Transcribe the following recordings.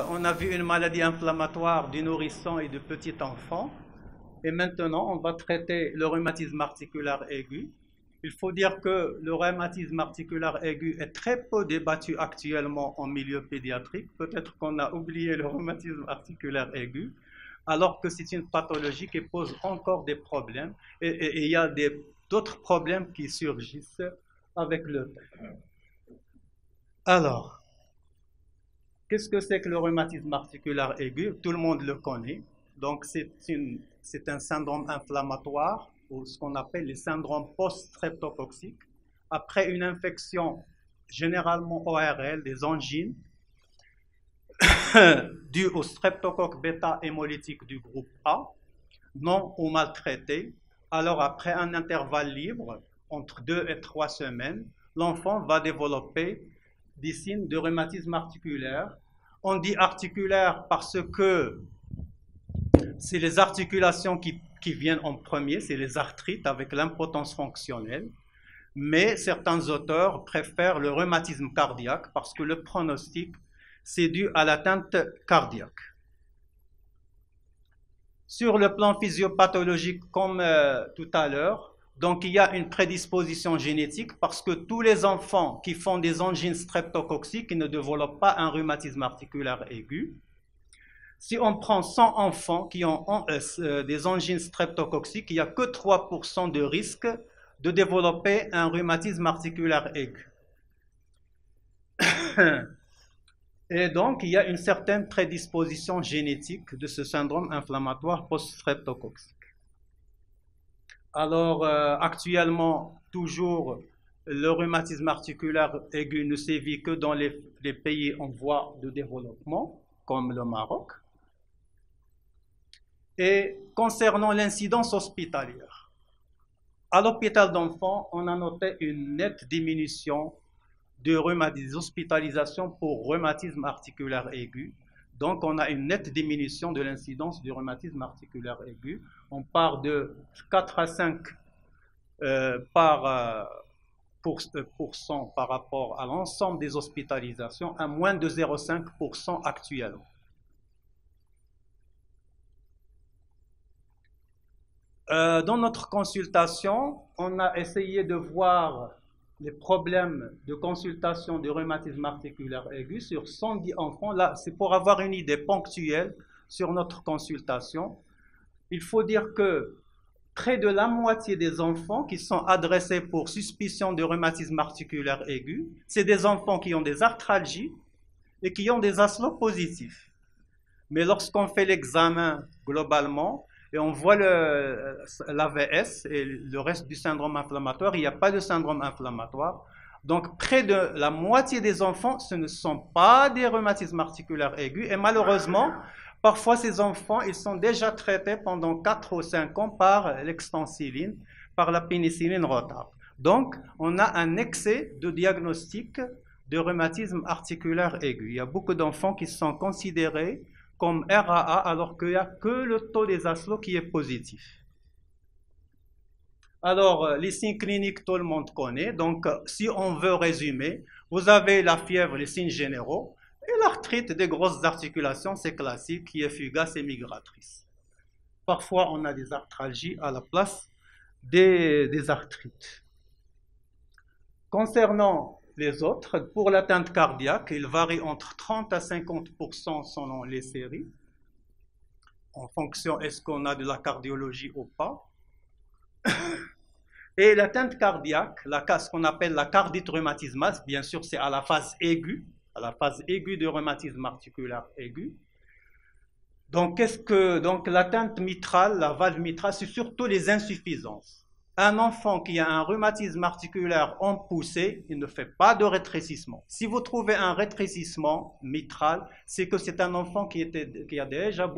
On a vu une maladie inflammatoire du nourrisson et du petit enfant. Et maintenant, on va traiter le rhumatisme articulaire aigu. Il faut dire que le rhumatisme articulaire aigu est très peu débattu actuellement en milieu pédiatrique. Peut-être qu'on a oublié le rhumatisme articulaire aigu, alors que c'est une pathologie qui pose encore des problèmes. Et il y a d'autres problèmes qui surgissent avec le temps. Alors, qu'est-ce que c'est que le rhumatisme articulaire aigu? Tout le monde le connaît. Donc, c'est un syndrome inflammatoire, ou ce qu'on appelle le syndrome post-streptococcique, après une infection généralement ORL, des angines, due au streptocoque bêta hémolytique du groupe A, non ou maltraité. Alors, après un intervalle libre, entre 2 et 3 semaines, l'enfant va développer des signes de rhumatisme articulaire. On dit articulaire parce que c'est les articulations qui viennent en premier, c'est les arthrites avec l'impotence fonctionnelle. Mais certains auteurs préfèrent le rhumatisme cardiaque parce que le pronostic, c'est dû à l'atteinte cardiaque. Sur le plan physiopathologique, comme tout à l'heure, donc il y a une prédisposition génétique parce que tous les enfants qui font des angines streptococciques ne développent pas un rhumatisme articulaire aigu. Si on prend 100 enfants qui ont des angines streptococciques, il n'y a que 3% de risque de développer un rhumatisme articulaire aigu. Et donc, il y a une certaine prédisposition génétique de ce syndrome inflammatoire post-streptococcique. Alors, actuellement, toujours, le rhumatisme articulaire aigu ne sévit que dans les pays en voie de développement, comme le Maroc. Et concernant l'incidence hospitalière, à l'hôpital d'enfants, on a noté une nette diminution des hospitalisations pour rhumatisme articulaire aigu. Donc, on a une nette diminution de l'incidence du rhumatisme articulaire aigu. On part de 4 à 5 % par rapport à l'ensemble des hospitalisations, à moins de 0,5% actuellement. Dans notre consultation, on a essayé de voir les problèmes de consultation du rhumatisme articulaire aigu sur 110 enfants. Là, c'est pour avoir une idée ponctuelle sur notre consultation. Il faut dire que près de la moitié des enfants qui sont adressés pour suspicion de rhumatisme articulaire aigu, c'est des enfants qui ont des arthralgies et qui ont des ASLO positifs. Mais lorsqu'on fait l'examen globalement, et on voit l'AVS et le reste du syndrome inflammatoire, il n'y a pas de syndrome inflammatoire. Donc, près de la moitié des enfants, ce ne sont pas des rhumatismes articulaires aigus. Et malheureusement, parfois, ces enfants, ils sont déjà traités pendant 4 ou 5 ans par l'extensiline, par la pénicilline retard. Donc, on a un excès de diagnostic de rhumatisme articulaire aigu. Il y a beaucoup d'enfants qui sont considérés comme RAA, alors qu'il n'y a que le taux des ASLO qui est positif. Alors, les signes cliniques, tout le monde connaît. Donc, si on veut résumer, vous avez la fièvre, les signes généraux, et l'arthrite des grosses articulations, c'est classique, qui est fugace et migratrice. Parfois, on a des arthralgies à la place des arthrites. Concernant les autres, pour l'atteinte cardiaque, il varie entre 30 à 50% selon les séries, en fonction est-ce qu'on a de la cardiologie ou pas. Et l'atteinte cardiaque, ce qu'on appelle la cardite rhumatismale, bien sûr c'est à la phase aiguë de rhumatisme articulaire aigu. Donc l'atteinte mitrale, la valve mitrale, c'est surtout les insuffisances. Un enfant qui a un rhumatisme articulaire en poussée, il ne fait pas de rétrécissement. Si vous trouvez un rétrécissement mitral, c'est que c'est un enfant qui a déjà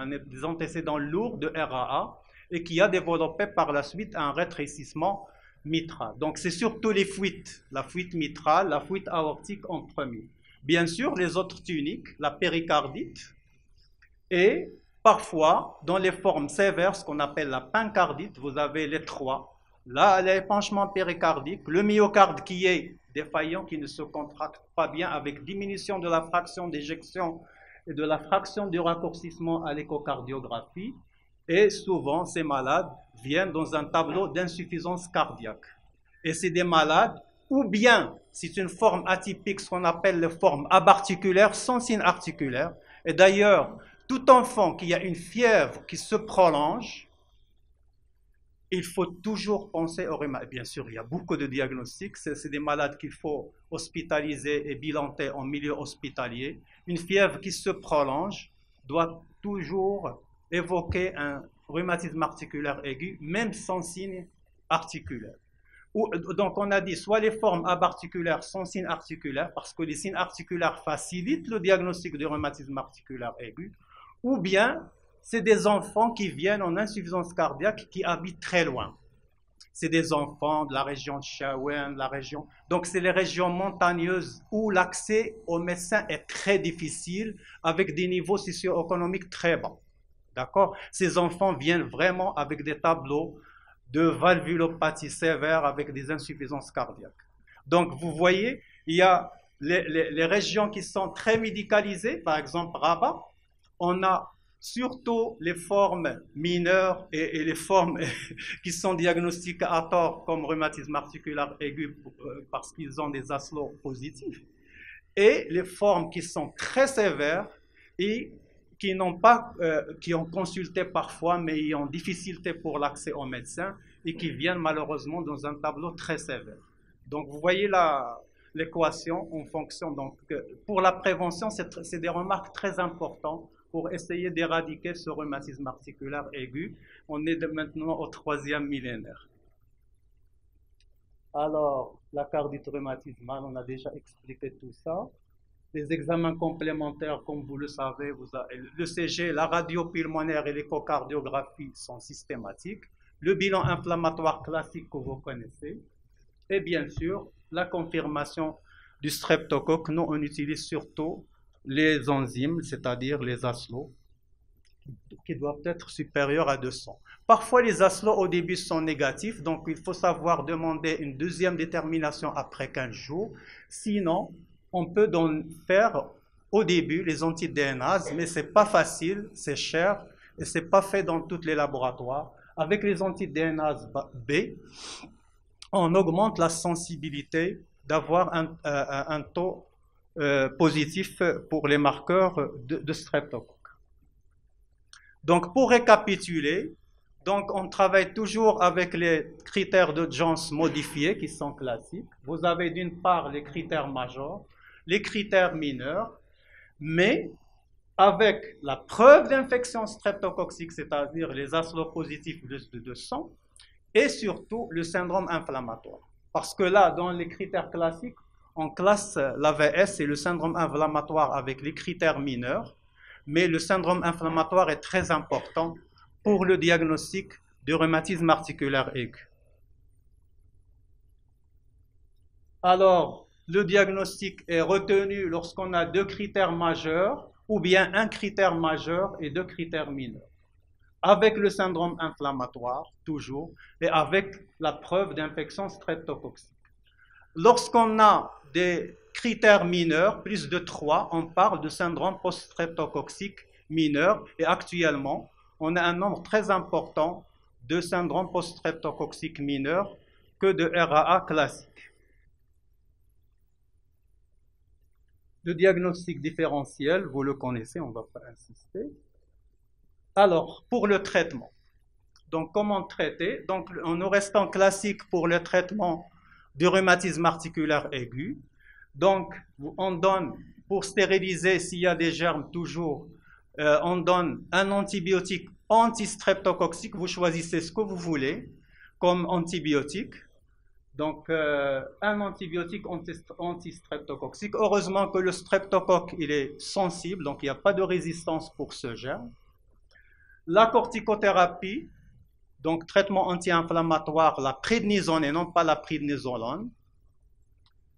des antécédents lourds de RAA et qui a développé par la suite un rétrécissement mitral. Donc c'est surtout les fuites, la fuite mitrale, la fuite aortique en premier. Bien sûr, les autres tuniques, la péricardite et parfois, dans les formes sévères, ce qu'on appelle la pancardite, vous avez les trois. Là, l'épanchement péricardique, le myocarde qui est défaillant, qui ne se contracte pas bien, avec diminution de la fraction d'éjection et de la fraction du raccourcissement à l'échocardiographie. Et souvent, ces malades viennent dans un tableau d'insuffisance cardiaque. Et c'est des malades, ou bien c'est une forme atypique, ce qu'on appelle les formes abarticulaires sans signe articulaire. Et d'ailleurs, tout enfant qui a une fièvre qui se prolonge, il faut toujours penser au rhumatisme. Bien sûr, il y a beaucoup de diagnostics. C'est des malades qu'il faut hospitaliser et bilanter en milieu hospitalier. Une fièvre qui se prolonge doit toujours évoquer un rhumatisme articulaire aigu, même sans signe articulaire. Donc, on a dit soit les formes abarticulaires sans signe articulaire, parce que les signes articulaires facilitent le diagnostic du rhumatisme articulaire aigu, ou bien c'est des enfants qui viennent en insuffisance cardiaque qui habitent très loin. C'est des enfants de la région de Chaouen, la région. Donc, c'est les régions montagneuses où l'accès aux médecins est très difficile, avec des niveaux socio-économiques très bas. D'accord? Ces enfants viennent vraiment avec des tableaux de valvulopathie sévère avec des insuffisances cardiaques. Donc, vous voyez, il y a les régions qui sont très médicalisées, par exemple Rabat, on a surtout les formes mineures et les formes qui sont diagnostiquées à tort comme rhumatisme articulaire aigu parce qu'ils ont des ASLO positifs, et les formes qui sont très sévères et qui ont consulté parfois, mais ils ont difficulté pour l'accès aux médecins et qui viennent malheureusement dans un tableau très sévère. Donc, vous voyez l'équation en fonction. Donc, pour la prévention, c'est des remarques très importantes pour essayer d'éradiquer ce rhumatisme articulaire aigu. On est maintenant au 3e millénaire. Alors, la cardite rhumatismale, on a déjà expliqué tout ça. Les examens complémentaires, comme vous le savez, le CG, la radio pulmonaire et l'échocardiographie sont systématiques. Le bilan inflammatoire classique que vous connaissez. Et bien sûr, la confirmation du streptocoque. Nous, on utilise surtout les enzymes, c'est-à-dire les ASLO, qui doivent être supérieurs à 200. Parfois, les ASLO au début sont négatifs, donc il faut savoir demander une deuxième détermination après 15 jours. Sinon, on peut donc faire au début les anti-DNase, mais ce n'est pas facile, c'est cher, et ce n'est pas fait dans tous les laboratoires. Avec les anti-DNase B, on augmente la sensibilité d'avoir un taux positif pour les marqueurs de streptocoque. Donc, pour récapituler, donc on travaille toujours avec les critères de Jones modifiés qui sont classiques. Vous avez d'une part les critères majeurs, les critères mineurs, mais avec la preuve d'infection streptococcique, c'est-à-dire les ASLO positifs de sang, et surtout le syndrome inflammatoire. Parce que là, dans les critères classiques, on classe l'AVS et le syndrome inflammatoire avec les critères mineurs, mais le syndrome inflammatoire est très important pour le diagnostic du rhumatisme articulaire aigu. Alors, le diagnostic est retenu lorsqu'on a 2 critères majeurs ou bien un critère majeur et 2 critères mineurs. Avec le syndrome inflammatoire, toujours, et avec la preuve d'infection streptococcique. Lorsqu'on a des critères mineurs, plus de 3, on parle de syndrome post-streptococcique mineur, et actuellement, on a un nombre très important de syndromes post-streptococcique mineurs que de RAA classique. Le diagnostic différentiel, vous le connaissez, on ne va pas insister. Alors, pour le traitement, donc comment traiter? Donc, en nous restant classique pour le traitement du rhumatisme articulaire aigu. Donc, on donne, pour stériliser s'il y a des germes toujours, on donne un antibiotique anti-streptococcique. Vous choisissez ce que vous voulez comme antibiotique. Donc, un antibiotique anti-streptococcique. Heureusement que le streptocoque, il est sensible, donc il n'y a pas de résistance pour ce germe. La corticothérapie, donc traitement anti-inflammatoire, la prédnisone et non pas la prédnisolone.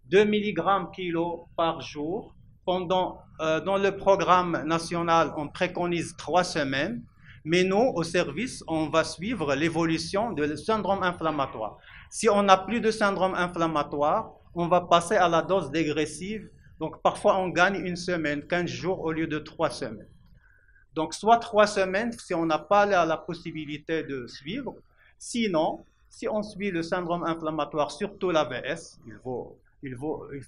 2 mg kg par jour. Dans le programme national, on préconise 3 semaines. Mais nous, au service, on va suivre l'évolution du syndrome inflammatoire. Si on n'a plus de syndrome inflammatoire, on va passer à la dose dégressive Donc parfois on gagne une semaine, 15 jours au lieu de 3 semaines. Donc soit 3 semaines si on n'a pas la possibilité de suivre. Sinon, si on suit le syndrome inflammatoire, surtout l'AVS, il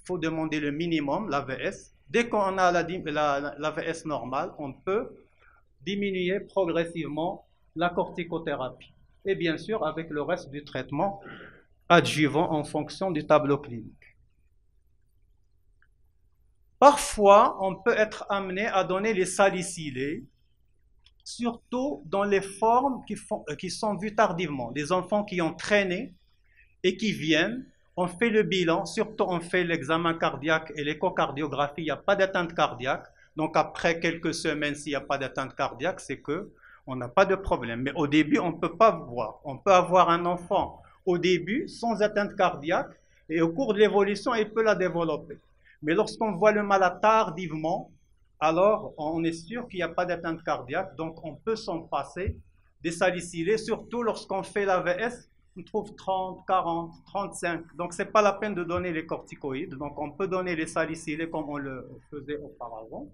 faut demander le minimum, l'AVS. Dès qu'on a l'AVS normale, on peut diminuer progressivement la corticothérapie. Et bien sûr, avec le reste du traitement adjuvant en fonction du tableau clinique. Parfois, on peut être amené à donner les salicylés, surtout dans les formes qui sont vues tardivement. Des enfants qui ont traîné et qui viennent, on fait le bilan, surtout on fait l'examen cardiaque et l'échocardiographie, il n'y a pas d'atteinte cardiaque. Donc après quelques semaines, s'il n'y a pas d'atteinte cardiaque, c'est qu'on n'a pas de problème. Mais au début, on ne peut pas voir. On peut avoir un enfant au début sans atteinte cardiaque et au cours de l'évolution, il peut la développer. Mais lorsqu'on voit le malade tardivement, alors on est sûr qu'il n'y a pas d'atteinte cardiaque, donc on peut s'en passer des salicylés, surtout lorsqu'on fait l'AVS, on trouve 30, 40, 35, donc ce n'est pas la peine de donner les corticoïdes, donc on peut donner les salicylés comme on le faisait auparavant.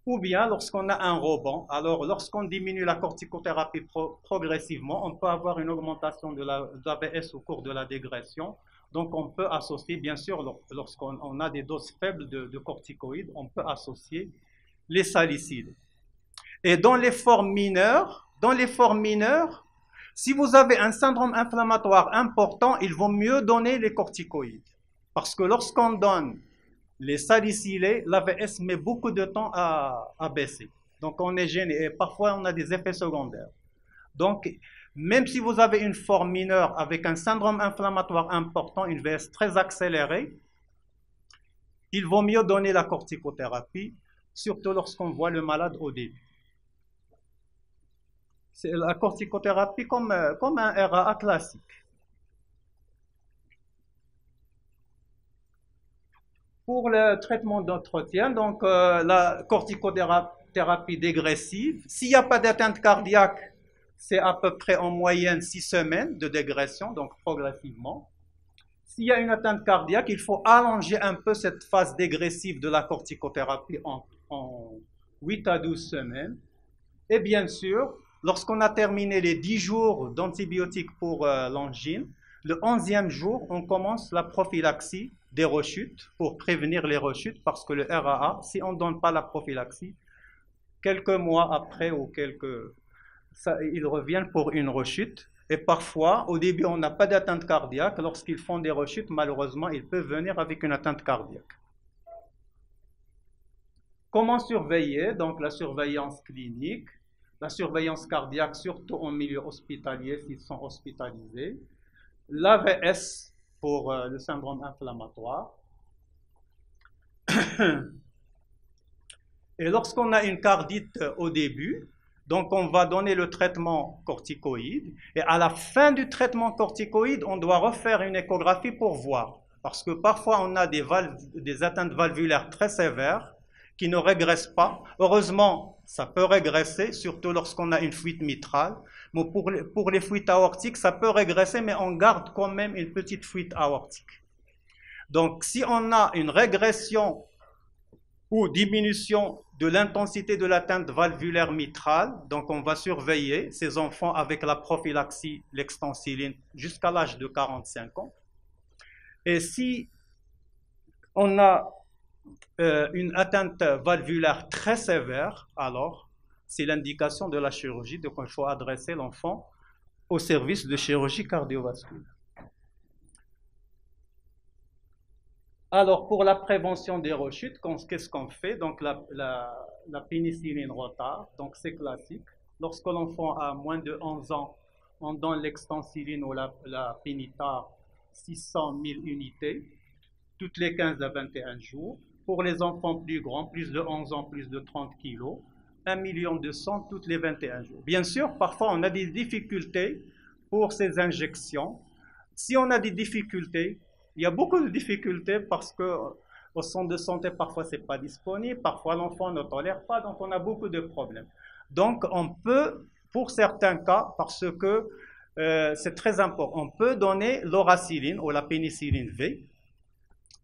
Ou bien lorsqu'on a un rebond, alors lorsqu'on diminue la corticothérapie progressivement, on peut avoir une augmentation de l'AVS au cours de la dégression. Donc on peut associer, bien sûr, lorsqu'on a des doses faibles de corticoïdes, on peut associer les saliciles. Et dans les formes mineures, si vous avez un syndrome inflammatoire important, il vaut mieux donner les corticoïdes. Parce que lorsqu'on donne les salicylés, l'AVS met beaucoup de temps à baisser. Donc on est gêné et parfois on a des effets secondaires. Donc même si vous avez une forme mineure avec un syndrome inflammatoire important, une VS très accélérée, il vaut mieux donner la corticothérapie, surtout lorsqu'on voit le malade au début. C'est la corticothérapie comme un RAA classique. Pour le traitement d'entretien, donc la corticothérapie dégressive, s'il n'y a pas d'atteinte cardiaque, c'est à peu près en moyenne 6 semaines de dégression, donc progressivement. S'il y a une atteinte cardiaque, il faut allonger un peu cette phase dégressive de la corticothérapie en 8 à 12 semaines. Et bien sûr, lorsqu'on a terminé les 10 jours d'antibiotiques pour l'angine, le 11e jour, on commence la prophylaxie des rechutes pour prévenir les rechutes, parce que le RAA, si on ne donne pas la prophylaxie, quelques mois après ou ils reviennent pour une rechute. Et parfois, au début, on n'a pas d'atteinte cardiaque. Lorsqu'ils font des rechutes, malheureusement, ils peuvent venir avec une atteinte cardiaque. Comment surveiller? Donc, la surveillance clinique, la surveillance cardiaque, surtout en milieu hospitalier, s'ils sont hospitalisés. L'AVS pour le syndrome inflammatoire. Et lorsqu'on a une cardite au début, donc on va donner le traitement corticoïde. Et à la fin du traitement corticoïde, on doit refaire une échographie pour voir. Parce que parfois, on a des atteintes valvulaires très sévères qui ne régressent pas. Heureusement, ça peut régresser, surtout lorsqu'on a une fuite mitrale. Mais pour les fuites aortiques, ça peut régresser, mais on garde quand même une petite fuite aortique. Donc, si on a une régression ou diminution de l'intensité de l'atteinte valvulaire mitrale, donc on va surveiller ces enfants avec la prophylaxie, l'extensiline, jusqu'à l'âge de 45 ans. Et si on a une atteinte valvulaire très sévère, alors c'est l'indication de la chirurgie, donc il faut adresser l'enfant au service de chirurgie cardiovasculaire. Alors, pour la prévention des rechutes, qu'est-ce qu'on fait? Donc, la pénicilline retard, donc c'est classique. Lorsque l'enfant a moins de 11 ans, on donne l'extensiline ou la pénitar 600 000 unités, toutes les 15 à 21 jours. Pour les enfants plus grands, plus de 11 ans, plus de 30 kilos, 1 million de sang toutes les 21 jours. Bien sûr, parfois, on a des difficultés pour ces injections. Si on a des difficultés, il y a beaucoup de difficultés parce qu'au centre de santé, parfois, ce n'est pas disponible, parfois, l'enfant ne tolère pas, donc on a beaucoup de problèmes. Donc, on peut, pour certains cas, parce que c'est très important, on peut donner l'oracyline ou la pénicilline V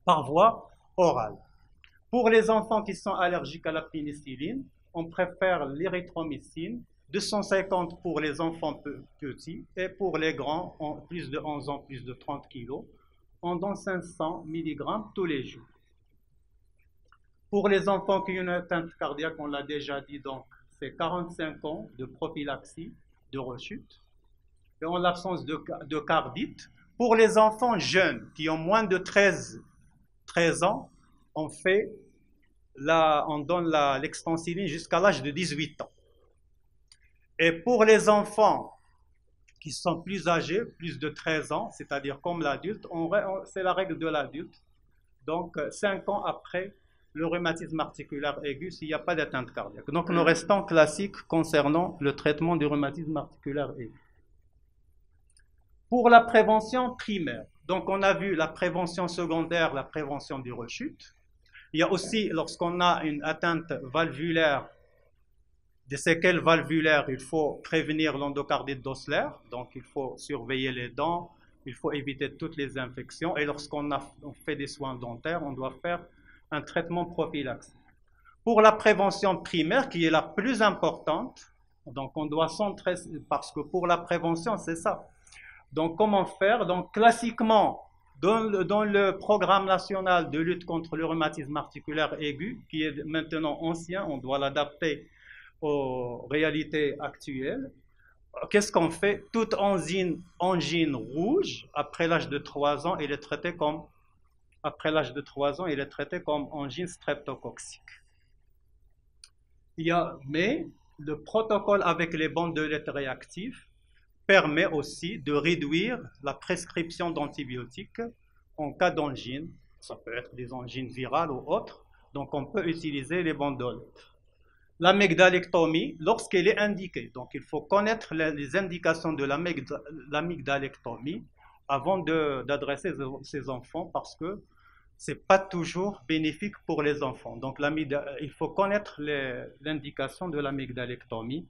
par voie orale. Pour les enfants qui sont allergiques à la pénicilline, on préfère l'érythromycine, 250 pour les enfants petits, et pour les grands, plus de 11 ans, plus de 30 kilos, on donne 500 mg tous les jours. Pour les enfants qui ont une atteinte cardiaque, on l'a déjà dit, donc c'est 45 ans de prophylaxie de rechute. Et en l'absence de cardite, pour les enfants jeunes qui ont moins de 13 ans, on donne l'extensiline jusqu'à l'âge de 18 ans. Et pour les enfants qui sont plus âgés, plus de 13 ans, c'est-à-dire comme l'adulte, c'est la règle de l'adulte. Donc, 5 ans après le rhumatisme articulaire aigu, s'il n'y a pas d'atteinte cardiaque. Donc, nous restons classiques concernant le traitement du rhumatisme articulaire aigu. Pour la prévention primaire, donc on a vu la prévention secondaire, la prévention des rechutes. Il y a aussi, lorsqu'on a une atteinte valvulaire, des séquelles valvulaires, il faut prévenir l'endocardite d'Osler, donc il faut surveiller les dents, il faut éviter toutes les infections, et lorsqu'on fait des soins dentaires, on doit faire un traitement prophylaxique. Pour la prévention primaire, qui est la plus importante, donc on doit centrer, parce que pour la prévention, c'est ça. Donc comment faire? Donc classiquement, dans le programme national de lutte contre le rhumatisme articulaire aigu, qui est maintenant ancien, on doit l'adapter aux réalités actuelles. Qu'est-ce qu'on fait? Toute angine rouge, après l'âge de 3 ans, elle est traitée comme, angine streptococcique. Mais le protocole avec les bandelettes réactives permet aussi de réduire la prescription d'antibiotiques en cas d'angine. Ça peut être des angines virales ou autres. Donc, on peut utiliser les bandelettes. L'amygdalectomie, lorsqu'elle est indiquée. Donc, il faut connaître les indications de l'amygdalectomie avant d'adresser ces enfants parce que ce n'est pas toujours bénéfique pour les enfants. Donc, il faut connaître l'indication de l'amygdalectomie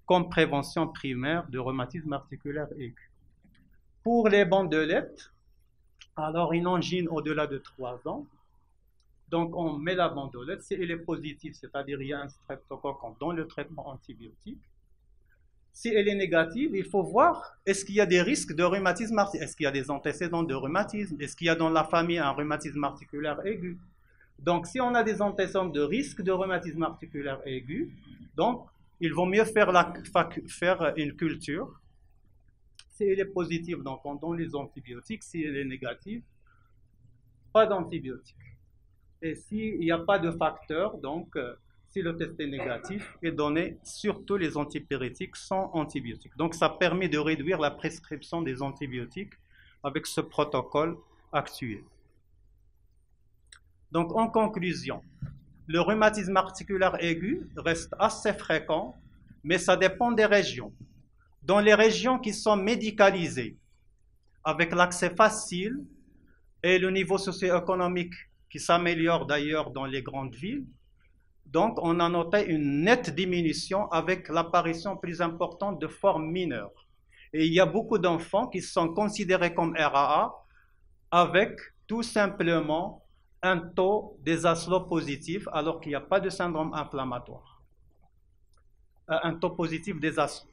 comme prévention primaire de rhumatisme articulaire aigu. Pour les bandelettes, alors une angine au-delà de 3 ans, donc on met la bandelette, si elle est positive, c'est-à-dire il y a un streptocoque, on donne le traitement antibiotique. Si elle est négative, il faut voir, est-ce qu'il y a des risques de rhumatisme articulaire, est-ce qu'il y a des antécédents de rhumatisme, est-ce qu'il y a dans la famille un rhumatisme articulaire aigu. Donc si on a des antécédents de risque de rhumatisme articulaire aigu, donc il vaut mieux faire une culture. Si elle est positive, donc on donne les antibiotiques. Si elle est négative, pas d'antibiotiques. Et s'il n'y a pas de facteur, donc si le test est négatif, est donné surtout les antipyrétiques sans antibiotiques. Donc ça permet de réduire la prescription des antibiotiques avec ce protocole actuel. Donc en conclusion, le rhumatisme articulaire aigu reste assez fréquent, mais ça dépend des régions. Dans les régions qui sont médicalisées, avec l'accès facile et le niveau socio-économique qui s'améliore d'ailleurs dans les grandes villes, donc on a noté une nette diminution avec l'apparition plus importante de formes mineures. Et il y a beaucoup d'enfants qui sont considérés comme RAA avec tout simplement un taux des ASLO positif alors qu'il n'y a pas de syndrome inflammatoire. Un taux positif des ASLO.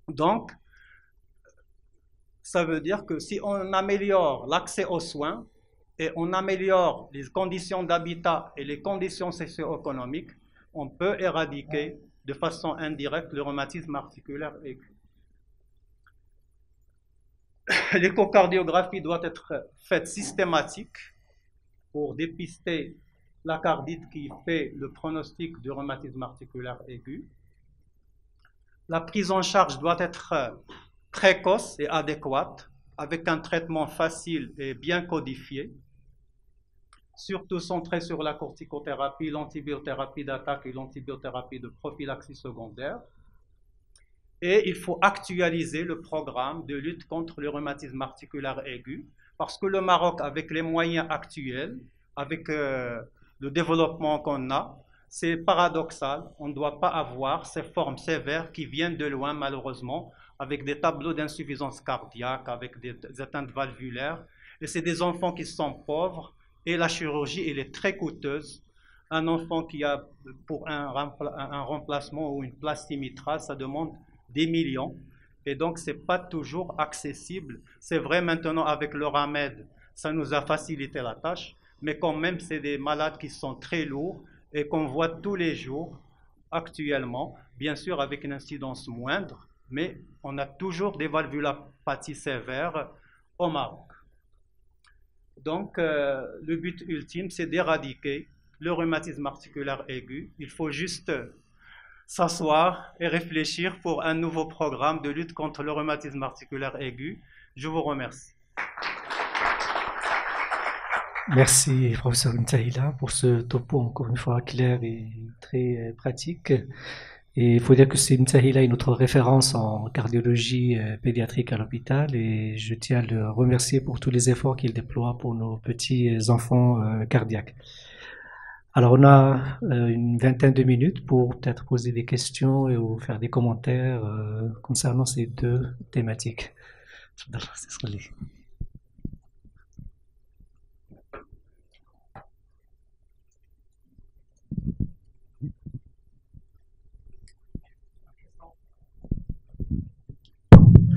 Donc, ça veut dire que si on améliore l'accès aux soins et on améliore les conditions d'habitat et les conditions socio-économiques, on peut éradiquer de façon indirecte le rhumatisme articulaire aigu. L'échocardiographie doit être faite systématique pour dépister la cardite qui fait le pronostic du rhumatisme articulaire aigu. La prise en charge doit être précoce et adéquate, avec un traitement facile et bien codifié, surtout centré sur la corticothérapie, l'antibiothérapie d'attaque et l'antibiothérapie de prophylaxie secondaire. Et il faut actualiser le programme de lutte contre le rhumatisme articulaire aigu, parce que le Maroc, avec les moyens actuels, avec le développement qu'on a, c'est paradoxal, on ne doit pas avoir ces formes sévères qui viennent de loin malheureusement, avec des tableaux d'insuffisance cardiaque, avec des atteintes valvulaires, Et c'est des enfants qui sont pauvres et la chirurgie, elle est très coûteuse. Un enfant qui a pour un remplacement ou une plastie mitrale, ça demande des millions. Et donc, ce n'est pas toujours accessible. C'est vrai maintenant avec le RAMED, ça nous a facilité la tâche, mais quand même, c'est des malades qui sont très lourds et qu'on voit tous les jours actuellement, bien sûr avec une incidence moindre, mais on a toujours des valvulopathies sévères au Maroc. Donc, le but ultime, c'est d'éradiquer le rhumatisme articulaire aigu. Il faut juste s'asseoir et réfléchir pour un nouveau programme de lutte contre le rhumatisme articulaire aigu. Je vous remercie. Merci, professeur Ntahila, pour ce topo encore une fois clair et très pratique. Et il faut dire que c'est Ntahila est notre référence en cardiologie pédiatrique à l'hôpital et je tiens à le remercier pour tous les efforts qu'il déploie pour nos petits enfants cardiaques. Alors on a une vingtaine de minutes pour peut-être poser des questions et ou faire des commentaires concernant ces deux thématiques.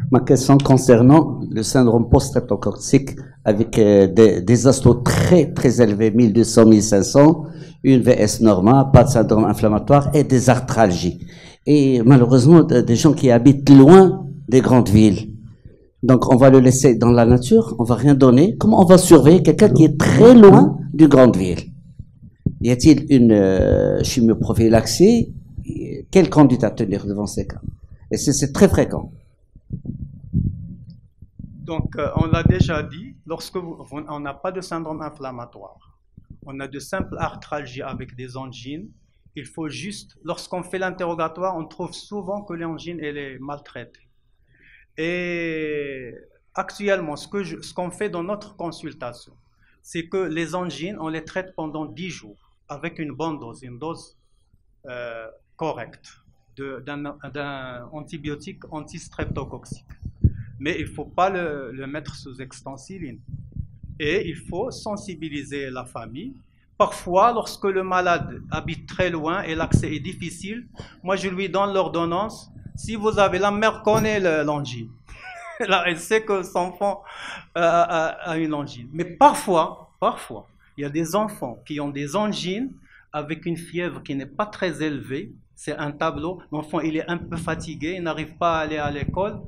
Ma question concernant le syndrome post-streptococcique avec des astos très très élevés, 1200, 1500, une VS normale, pas de syndrome inflammatoire et des arthralgies. Et malheureusement, des gens qui habitent loin des grandes villes. Donc on va le laisser dans la nature, on va rien donner. Comment on va surveiller quelqu'un qui est très loin d'une grande ville? Y a-t-il une chimioprophylaxie? Quelle conduite à tenir devant ces cas? Et c'est très fréquent. Donc, on l'a déjà dit, lorsque on n'a pas de syndrome inflammatoire, on a de simples arthralgies avec des angines, il faut juste, lorsqu'on fait l'interrogatoire, on trouve souvent que l'angine, elle est maltraitée. Et actuellement, ce qu'on fait dans notre consultation, c'est que les angines, on les traite pendant 10 jours avec une bonne dose, une dose correcte d'un antibiotique antistreptococcique. Mais il ne faut pas le mettre sous extensiline. Et il faut sensibiliser la famille. Parfois, lorsque le malade habite très loin et l'accès est difficile, moi je lui donne l'ordonnance. Si vous avez, la mère connaît l'angine. Là, elle sait que son enfant a une angine. Mais parfois, il y a des enfants qui ont des angines avec une fièvre qui n'est pas très élevée. C'est un tableau. L'enfant, il est un peu fatigué, il n'arrive pas à aller à l'école.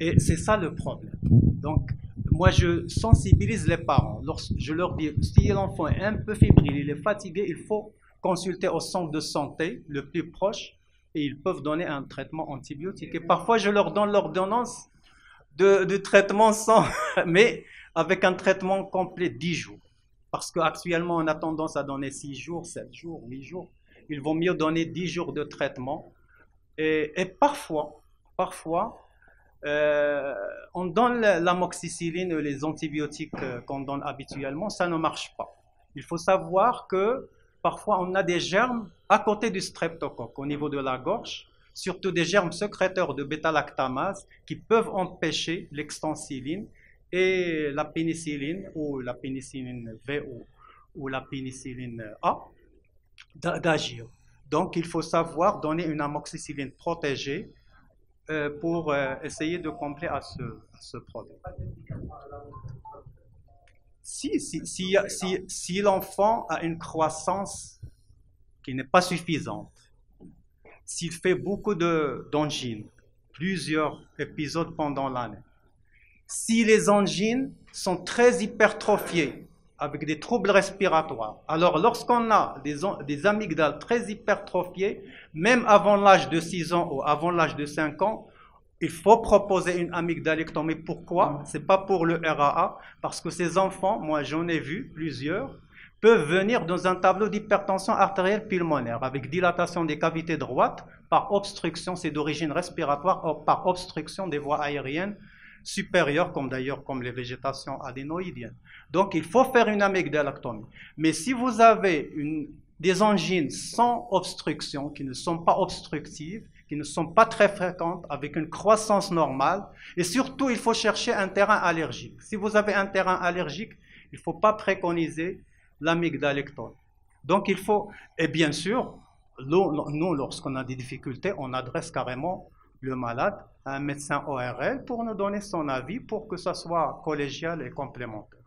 Et c'est ça le problème. Donc, moi, je sensibilise les parents. Je leur dis, si l'enfant est un peu fébrile, il est fatigué, il faut consulter au centre de santé le plus proche et ils peuvent donner un traitement antibiotique. Et parfois, je leur donne l'ordonnance de traitement sans, mais avec un traitement complet 10 jours. Parce qu'actuellement, on a tendance à donner 6 jours, 7 jours, 8 jours. Il vaut mieux donner 10 jours de traitement. Et parfois, on donne l'amoxicilline, les antibiotiques qu'on donne habituellement, ça ne marche pas. Il faut savoir que parfois on a des germes à côté du streptocoque au niveau de la gorge, surtout des germes sécréteurs de bêta-lactamase qui peuvent empêcher l'extensiline et la pénicilline ou la pénicilline V ou la pénicilline A d'agir. Donc il faut savoir donner une amoxicilline protégée pour essayer de combler à ce problème. Si l'enfant a une croissance qui n'est pas suffisante, s'il fait beaucoup d'angines, plusieurs épisodes pendant l'année, si les angines sont très hypertrophiées, avec des troubles respiratoires. Alors, lorsqu'on a des amygdales très hypertrophiées, même avant l'âge de 6 ans ou avant l'âge de 5 ans, il faut proposer une amygdalectomie. Pourquoi? Ce n'est pas pour le RAA, parce que ces enfants, moi j'en ai vu plusieurs, peuvent venir dans un tableau d'hypertension artérielle pulmonaire, avec dilatation des cavités droites, par obstruction, c'est d'origine respiratoire, par obstruction des voies aériennes supérieures, comme les végétations adénoïdiennes. Donc, il faut faire une amygdalectomie. Mais si vous avez des angines sans obstruction, qui ne sont pas obstructives, qui ne sont pas très fréquentes, avec une croissance normale. Et surtout, il faut chercher un terrain allergique. Si vous avez un terrain allergique, il ne faut pas préconiser l'amygdalectone. Donc il faut, et bien sûr, nous, lorsqu'on a des difficultés, on adresse carrément le malade à un médecin ORL pour nous donner son avis pour que ça soit collégial et complémentaire.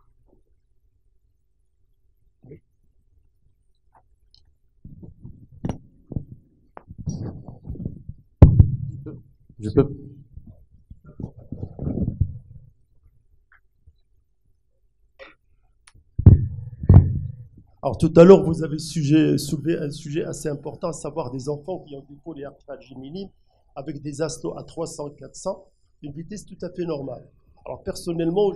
Je peux. Alors tout à l'heure, vous avez soulevé un sujet assez important, à savoir des enfants qui ont des polyarthralgies minimes avec des astos à 300, 400, une vitesse tout à fait normale. Alors personnellement,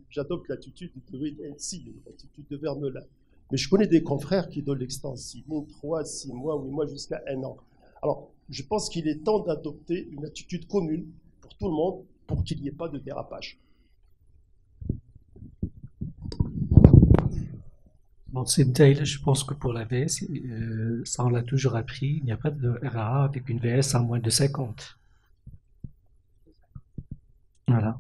j'adopte l'attitude de wait-and-see, l'attitude de Vermelin. Mais je connais des confrères qui donnent l'extensiline 3, 6 mois, 8 mois, jusqu'à 1 an. Alors, je pense qu'il est temps d'adopter une attitude commune pour tout le monde pour qu'il n'y ait pas de dérapage. Bon, c'est une taille, je pense que pour la VS, ça on l'a toujours appris, il n'y a pas de RAA avec une VS à moins de 50. Voilà.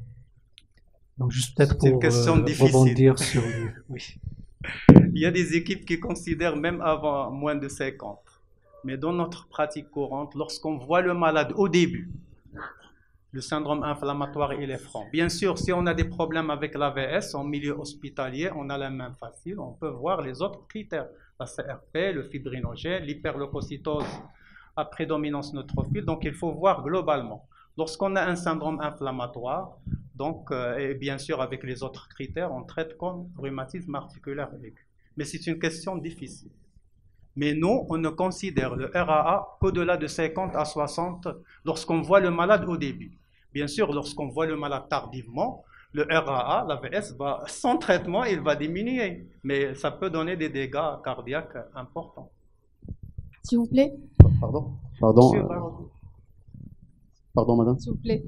Donc juste peut-être pour rebondir sur le... Oui. Il y a des équipes qui considèrent même avant moins de 50. Mais dans notre pratique courante, lorsqu'on voit le malade au début, le syndrome inflammatoire, il est franc. Bien sûr, si on a des problèmes avec l'AVS en milieu hospitalier, on a la main facile, on peut voir les autres critères. La CRP, le fibrinogène, l'hyperleucocytose à prédominance neutrophile. Donc, il faut voir globalement. Lorsqu'on a un syndrome inflammatoire, donc, et bien sûr avec les autres critères, on traite comme rhumatisme articulaire aigu. Mais c'est une question difficile. Mais nous, on ne considère le RAA qu'au-delà de 50 à 60 lorsqu'on voit le malade au début. Bien sûr, lorsqu'on voit le malade tardivement, le RAA, l'AVS, sans traitement, il va diminuer. Mais ça peut donner des dégâts cardiaques importants. S'il vous plaît. Pardon, madame. S'il vous plaît.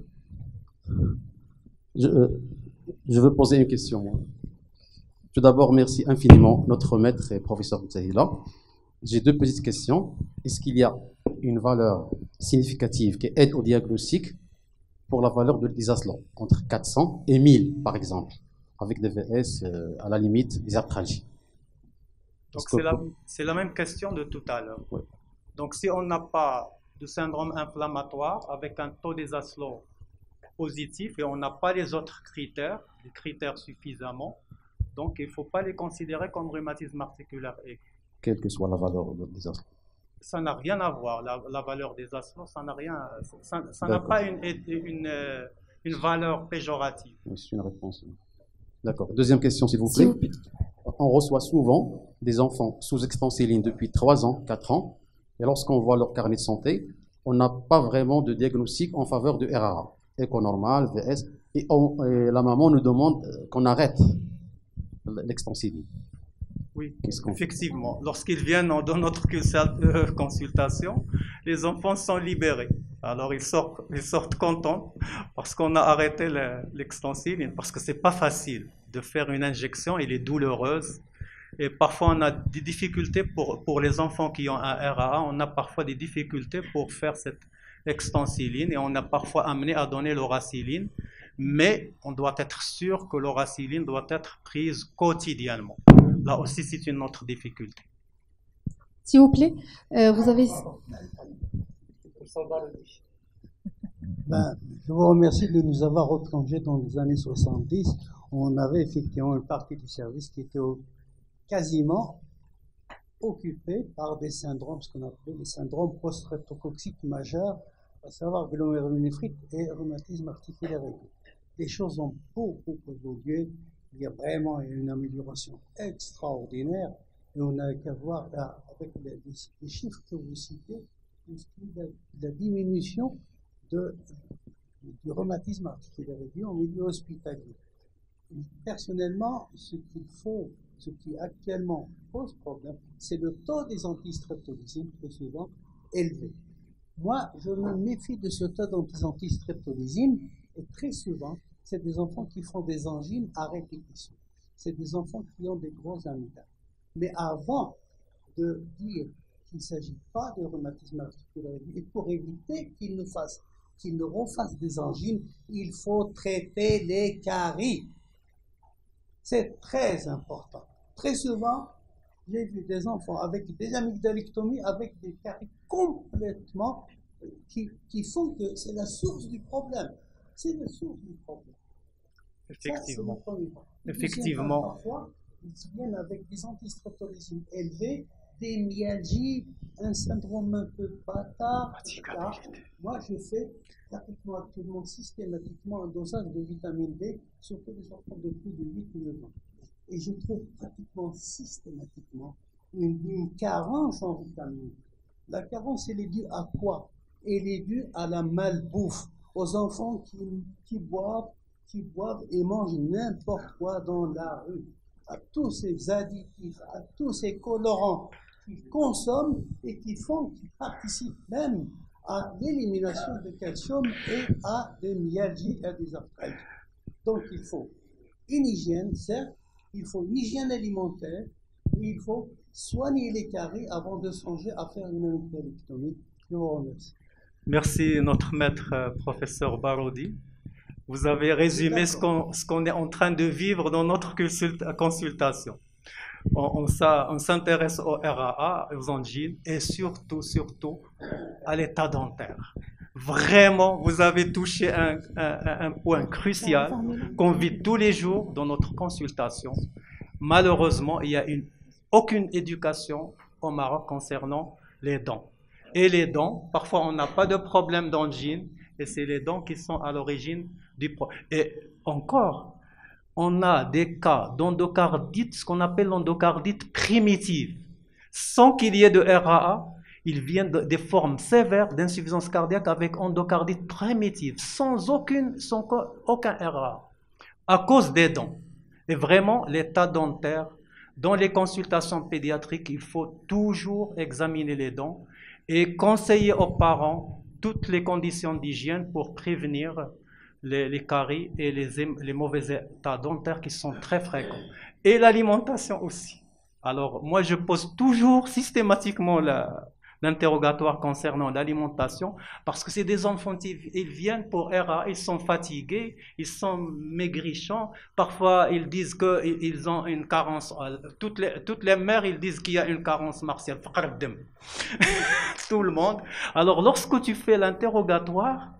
Je veux poser une question. Moi. Tout d'abord, merci infiniment notre maître et professeur Mtahila. J'ai deux petites questions. Est-ce qu'il y a une valeur significative qui aide au diagnostic pour la valeur des aslos, entre 400 et 1000 par exemple, avec des VS à la limite des arthralgies? Donc c'est la même question de tout à l'heure. Oui. Donc si on n'a pas de syndrome inflammatoire avec un taux des aslos positif et on n'a pas les autres critères, les critères suffisamment, donc il ne faut pas les considérer comme rhumatisme articulaire aigu. Quelle que soit la valeur des aslos. Ça n'a rien à voir, la valeur des aslos, ça n'a rien, ça n'a pas une valeur péjorative. C'est une réponse. D'accord. Deuxième question, s'il vous plaît. On reçoit souvent des enfants sous extensiline depuis 3 ans, 4 ans, et lorsqu'on voit leur carnet de santé, on n'a pas vraiment de diagnostic en faveur de RAA, écho normal, VS, et la maman nous demande qu'on arrête l'extensiline. Oui, effectivement. Lorsqu'ils viennent dans notre consultation, les enfants sont libérés. Alors ils sortent contents parce qu'on a arrêté l'extensiline, parce que c'est pas facile de faire une injection, elle est douloureuse. Et parfois on a des difficultés pour les enfants qui ont un RAA, on a parfois des difficultés pour faire cette extensiline et on a parfois amené à donner l'oraciline. Mais on doit être sûr que l'oraciline doit être prise quotidiennement. Là aussi, c'est une autre difficulté. S'il vous plaît, vous avez... Je vous remercie de nous avoir replongé dans les années 70. On avait effectivement une partie du service qui était quasiment occupée par des syndromes, ce qu'on appelait les syndromes post-streptococciques majeurs, à savoir glomérulonéphrite et rhumatisme articulaire aigu. Les choses ont beaucoup évolué. Il y a vraiment une amélioration extraordinaire. Et on n'a qu'à voir, avec les chiffres que vous citez, la diminution du rhumatisme articulaire aigu en milieu hospitalier. Personnellement, ce qui actuellement pose problème, c'est le taux des antistreptolysines qui est souvent élevé. Moi, je me méfie de ce taux d'antistreptolysine et très souvent, c'est des enfants qui font des angines à répétition. C'est des enfants qui ont des gros amygdales. Mais avant de dire qu'il ne s'agit pas de rhumatisme articulaire aigu. Et pour éviter qu'il ne refasse des angines, il faut traiter les caries. C'est très important. Très souvent, j'ai vu des enfants avec des amygdalectomies, avec des caries complètement qui font que c'est la source du problème. C'est la source du problème. Effectivement. Ça, Effectivement. Parfois, ils viennent avec des antistreptolésines élevées, des myalgies, un syndrome un peu bâtard, etc. Moi, je fais pratiquement actuellement systématiquement un dosage de vitamine D, surtout les enfants de plus de 8 ou 9 ans. Et je trouve pratiquement systématiquement une carence en vitamine. La carence, elle est due à quoi? Elle est due à la malbouffe, aux enfants qui boivent et mangent n'importe quoi dans la rue, à tous ces additifs, à tous ces colorants qu'ils consomment et qui participent même à l'élimination de calcium et à des myalgies et à des arthralgies. Donc il faut une hygiène, certes, il faut une hygiène alimentaire, et il faut soigner les caries avant de songer à faire une amygdalectomie. Je vous remercie. Merci notre maître professeur Baroudi. Vous avez résumé ce qu'on est en train de vivre dans notre consultation. On s'intéresse au RAA, aux angines et surtout à l'état dentaire. Vraiment, vous avez touché un point crucial qu'on vit tous les jours dans notre consultation. Malheureusement, il n'y a aucune éducation au Maroc concernant les dents. Et les dents, parfois on n'a pas de problème d'angine, et c'est les dents qui sont à l'origine du problème. Et encore, on a des cas d'endocardite, ce qu'on appelle l'endocardite primitive. Sans qu'il y ait de RAA, ils viennent des formes sévères d'insuffisance cardiaque avec endocardite primitive, sans aucun RAA, à cause des dents. Et vraiment, l'état dentaire, dans les consultations pédiatriques, il faut toujours examiner les dents et conseiller aux parents toutes les conditions d'hygiène pour prévenir les caries et les mauvais états dentaires qui sont très fréquents. Et l'alimentation aussi. Alors, moi, je pose toujours systématiquement l'interrogatoire concernant l'alimentation, parce que c'est des enfants qui ils viennent pour RA, ils sont fatigués, ils sont maigrichons, parfois ils disent qu'ils ont une carence, toutes les mères ils disent qu'il y a une carence martiale, tout le monde. Alors lorsque tu fais l'interrogatoire,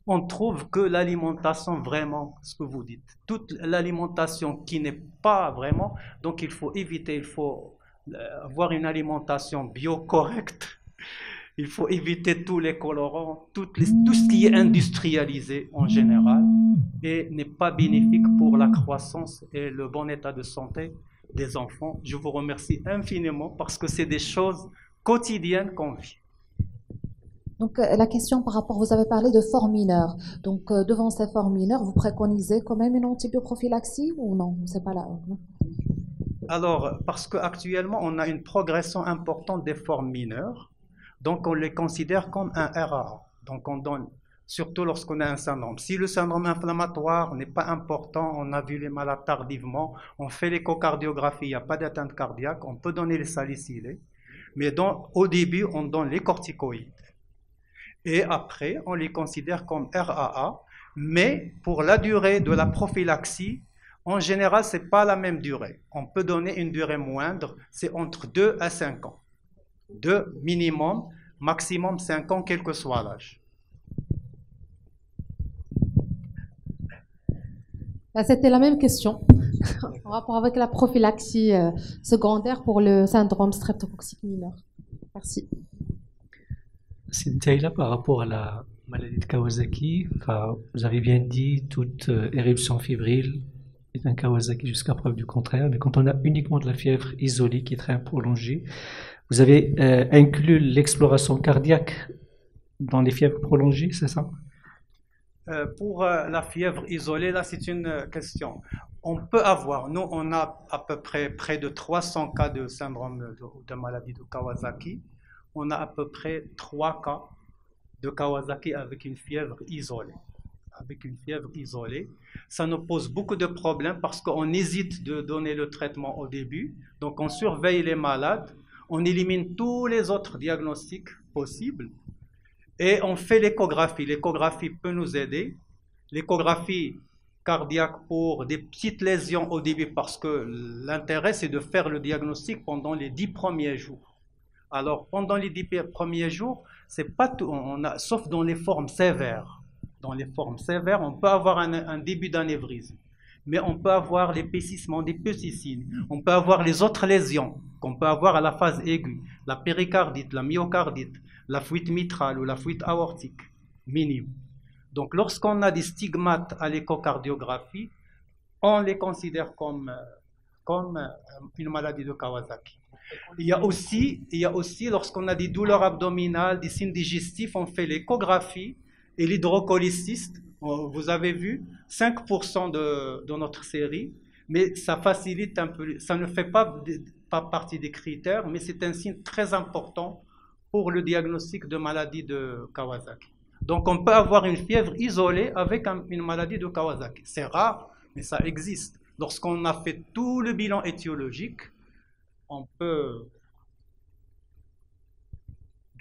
on trouve que l'alimentation vraiment, ce que vous dites, toute l'alimentation qui n'est pas vraiment, donc il faut éviter, il faut avoir une alimentation bio correcte, il faut éviter tous les colorants, tout ce qui est industrialisé en général et n'est pas bénéfique pour la croissance et le bon état de santé des enfants. Je vous remercie infiniment parce que c'est des choses quotidiennes qu'on vit. Donc la question par rapport, vous avez parlé de formes mineures. Donc devant ces formes mineures, vous préconisez quand même une antibioprophylaxie ou non? C'est pas là. Non? Alors, parce qu'actuellement, on a une progression importante des formes mineures, donc on les considère comme un RAA. Donc on donne, surtout lorsqu'on a un syndrome. Si le syndrome inflammatoire n'est pas important, on a vu les malades tardivement, on fait l'échocardiographie, il n'y a pas d'atteinte cardiaque, on peut donner les salicylés, mais au début, on donne les corticoïdes. Et après, on les considère comme RAA, mais pour la durée de la prophylaxie, en général, ce n'est pas la même durée. On peut donner une durée moindre, c'est entre 2 à 5 ans. 2 minimum, maximum 5 ans, quel que soit l'âge. C'était la même question en rapport avec la prophylaxie secondaire pour le syndrome streptococcique mineur. Merci. C'est là par rapport à la maladie de Kawasaki. Enfin, vous avez bien dit, toute éruption fébrile est un Kawasaki jusqu'à preuve du contraire, mais quand on a uniquement de la fièvre isolée qui est très prolongée, vous avez inclus l'exploration cardiaque dans les fièvres prolongées, c'est ça? Pour la fièvre isolée, là c'est une question. On peut avoir, nous on a à peu près de 300 cas de syndrome de maladie de Kawasaki. On a à peu près 3 cas de Kawasaki avec une fièvre isolée. Ça nous pose beaucoup de problèmes parce qu'on hésite de donner le traitement au début. Donc on surveille les malades, on élimine tous les autres diagnostics possibles et on fait l'échographie. L'échographie peut nous aider. L'échographie cardiaque pour des petites lésions au début, parce que l'intérêt c'est de faire le diagnostic pendant les 10 premiers jours. Alors pendant les 10 premiers jours, c'est pas tout, sauf dans les formes sévères. Dans les formes sévères, on peut avoir un début d'anévrisme, mais on peut avoir l'épaississement des petits signes, on peut avoir les autres lésions qu'on peut avoir à la phase aiguë, la péricardite, la myocardite, la fuite mitrale ou la fuite aortique minime. Donc lorsqu'on a des stigmates à l'échocardiographie, on les considère comme une maladie de Kawasaki. Il y a aussi lorsqu'on a des douleurs abdominales, des signes digestifs, on fait l'échographie et l'hydrocholécyste. Vous avez vu 5% de notre série, mais ça facilite un peu, ça ne fait pas partie des critères, mais c'est un signe très important pour le diagnostic de maladie de Kawasaki. Donc on peut avoir une fièvre isolée avec une maladie de Kawasaki. C'est rare, mais ça existe. Lorsqu'on a fait tout le bilan étiologique, on peut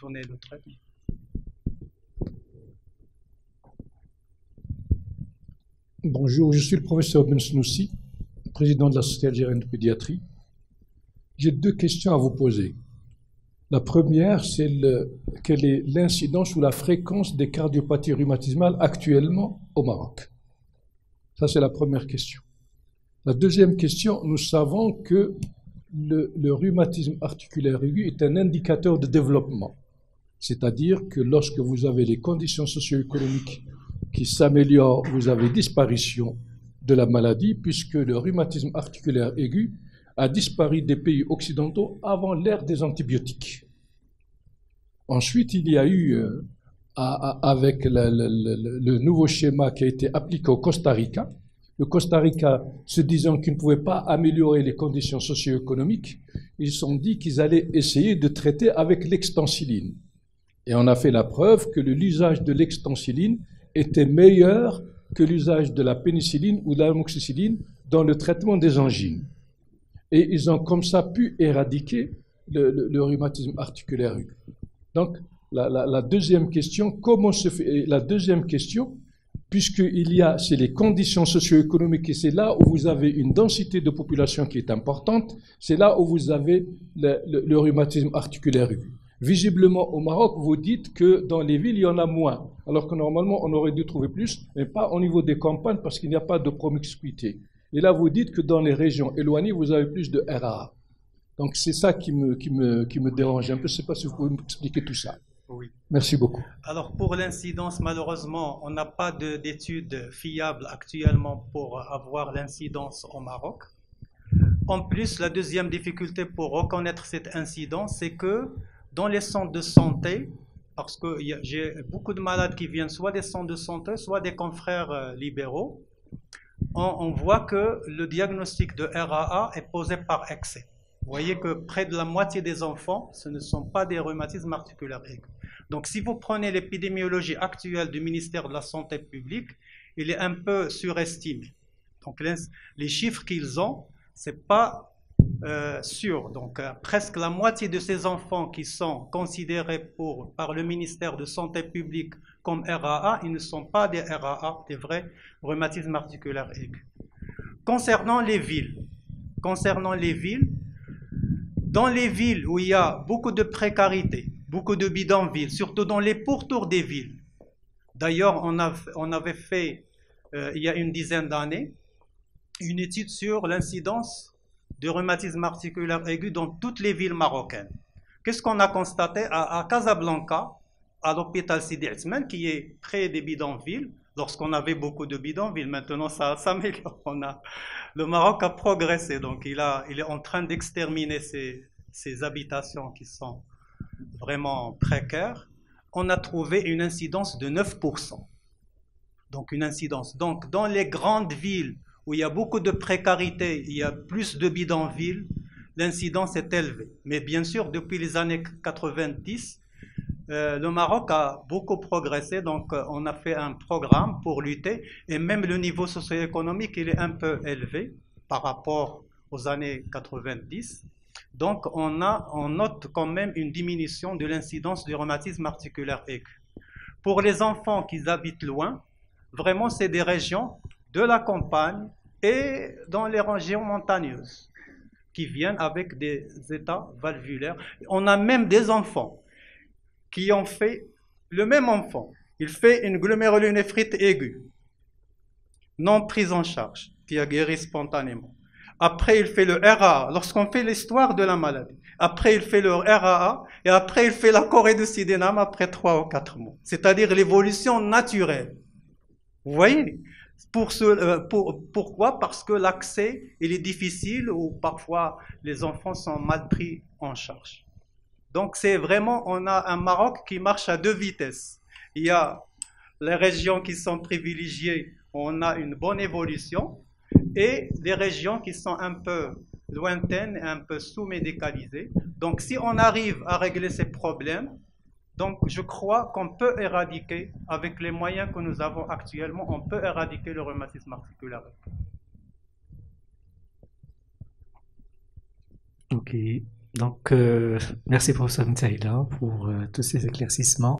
donner le traitement. Bonjour, je suis le professeur Ben Snoussi, président de la Société algérienne de pédiatrie. J'ai deux questions à vous poser. La première, c'est quelle est l'incidence ou la fréquence des cardiopathies rhumatismales actuellement au Maroc? Ça, c'est la première question. La deuxième question, nous savons que le rhumatisme articulaire aigu est un indicateur de développement. C'est-à-dire que lorsque vous avez les conditions socio-économiques qui s'améliorent, vous avez disparition de la maladie, puisque le rhumatisme articulaire aigu a disparu des pays occidentaux avant l'ère des antibiotiques. Ensuite, il y a eu, avec le nouveau schéma qui a été appliqué au Costa Rica, le Costa Rica se disant qu'il ne pouvait pas améliorer les conditions socio-économiques, ils se sont dit qu'ils allaient essayer de traiter avec l'extensiline. Et on a fait la preuve que l'usage de l'extensiline était meilleur que l'usage de la pénicilline ou de l'amoxicilline dans le traitement des angines. Et ils ont comme ça pu éradiquer le rhumatisme articulaire aigu. Donc, la deuxième question, comment se fait la deuxième question, puisqu'il y a, c'est les conditions socio-économiques et c'est là où vous avez une densité de population qui est importante, c'est là où vous avez le rhumatisme articulaire aigu. Visiblement, au Maroc, vous dites que dans les villes, il y en a moins, alors que normalement, on aurait dû trouver plus, mais pas au niveau des campagnes parce qu'il n'y a pas de promiscuité. Et là, vous dites que dans les régions éloignées, vous avez plus de RAA. Donc, c'est ça qui me dérange un peu. Je ne sais pas si vous pouvez m'expliquer tout ça. Oui. Merci beaucoup. Alors, pour l'incidence, malheureusement, on n'a pas d'études fiables actuellement pour avoir l'incidence au Maroc. En plus, la deuxième difficulté pour reconnaître cette incidence, c'est que dans les centres de santé, parce que j'ai beaucoup de malades qui viennent soit des centres de santé, soit des confrères libéraux, on voit que le diagnostic de RAA est posé par excès. Vous voyez que près de la moitié des enfants, ce ne sont pas des rhumatismes articulaires aigus. Donc si vous prenez l'épidémiologie actuelle du ministère de la Santé publique, il est un peu surestimé. Donc les chiffres qu'ils ont, c'est pas sûr. Donc presque la moitié de ces enfants qui sont considérés par le ministère de Santé publique comme RAA, ils ne sont pas des RAA, des vrais rhumatismes articulaires aigus. Concernant les villes, dans les villes où il y a beaucoup de précarité, beaucoup de bidonvilles, surtout dans les pourtours des villes. D'ailleurs, on avait fait, il y a une dizaine d'années, une étude sur l'incidence de rhumatisme articulaire aigu dans toutes les villes marocaines. Qu'est-ce qu'on a constaté à Casablanca, à l'hôpital Sidi Ousmane, qui est près des bidonvilles, lorsqu'on avait beaucoup de bidonvilles, maintenant ça s'améliore. Le Maroc a progressé, donc il est en train d'exterminer ces habitations qui sont vraiment précaires. On a trouvé une incidence de 9%. Donc une incidence. Donc dans les grandes villes où il y a beaucoup de précarité, il y a plus de bidonvilles, l'incidence est élevée. Mais bien sûr, depuis les années 90, le Maroc a beaucoup progressé, donc on a fait un programme pour lutter, et même le niveau socio-économique, il est un peu élevé par rapport aux années 90. Donc, on note quand même une diminution de l'incidence du rhumatisme articulaire aigu. Pour les enfants qui habitent loin, vraiment, c'est des régions de la campagne et dans les régions montagneuses qui viennent avec des états valvulaires. On a même des enfants qui ont fait, le même enfant, il fait une glomérulonéphrite aiguë, non prise en charge, qui a guéri spontanément. Après, il fait le RAA, lorsqu'on fait l'histoire de la maladie. Après, il fait le RAA, et après, il fait la chorédocidéname après 3 ou 4 mois. C'est-à-dire l'évolution naturelle. Vous voyez? Pourquoi? Parce que l'accès, il est difficile, ou parfois, les enfants sont mal pris en charge. Donc, c'est vraiment, on a un Maroc qui marche à 2 vitesses. Il y a les régions qui sont privilégiées, on a une bonne évolution, et des régions qui sont un peu lointaines et un peu sous-médicalisées. Donc, si on arrive à régler ces problèmes, donc je crois qu'on peut éradiquer, avec les moyens que nous avons actuellement, on peut éradiquer le rhumatisme articulaire. Ok, donc merci professeur Mtaïla pour tous ces éclaircissements.